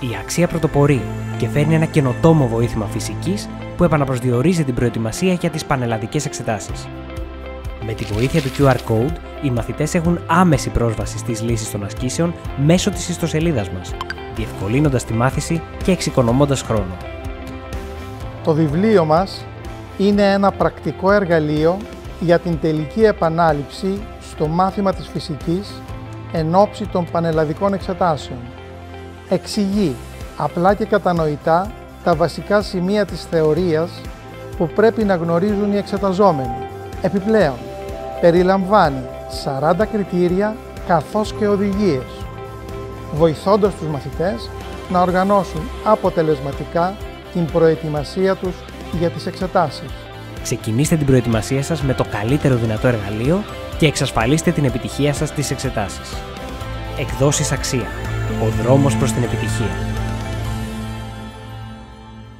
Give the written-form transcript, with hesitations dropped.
Η Αξία πρωτοπορεί και φέρνει ένα καινοτόμο βοήθημα φυσικής που επαναπροσδιορίζει την προετοιμασία για τις πανελλαδικές εξετάσεις. Με τη βοήθεια του QR Code, οι μαθητές έχουν άμεση πρόσβαση στις λύσεις των ασκήσεων μέσω της ιστοσελίδας μας, διευκολύνοντας τη μάθηση και εξοικονομώντας χρόνο. Το βιβλίο μας είναι ένα πρακτικό εργαλείο για την τελική επανάληψη στο μάθημα της φυσικής εν ώψη των πανελλαδικών εξετάσεων. Εξηγεί απλά και κατανοητά τα βασικά σημεία της θεωρίας που πρέπει να γνωρίζουν οι εξεταζόμενοι. Επιπλέον, περιλαμβάνει 40 κριτήρια καθώς και οδηγίες, βοηθώντας τους μαθητές να οργανώσουν αποτελεσματικά την προετοιμασία τους για τις εξετάσεις. Ξεκινήστε την προετοιμασία σας με το καλύτερο δυνατό εργαλείο και εξασφαλίστε την επιτυχία σας στις εξετάσεις. Εκδόσεις Αξία. Ο δρόμος προς την επιτυχία.